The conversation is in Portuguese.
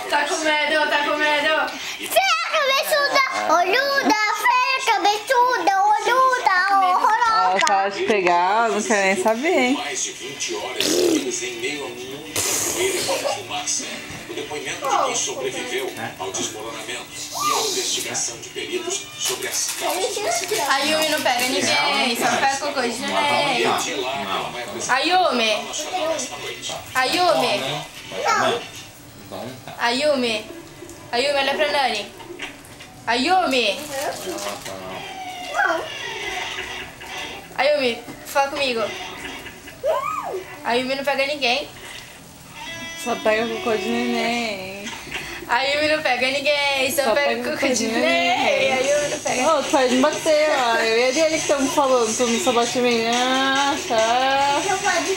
Tá com medo, tá com medo. Feia cabeçuda, olhuda, feia cabeçuda, olhuda, horrorosa. Ela para de pegar, não quer nem saber, hein? Mais de 20 horas seguidas em meio a um mundo de poeira e fumaça. O depoimento de quem sobreviveu ao desmoronamento e a investigação de peritos sobre as causas do acidente. A Yumi não pega ninguém, só pega cocô de neném. De lá, ela vai apresentar A Yumi, na sua próxima noite. a Yumi, a Yumi, a Yumi, olha pra Nani. A Yumi, a Yumi, fala comigo. A Yumi não pega ninguém. Só pega cocô de neném. A Yumi não pega ninguém, só pega cocô de neném. A Yumi não pega. Ô, tu pode me bater, ó. Eu e ele que estamos falando, tu não só bate em mim. Ah, tá. Eu pode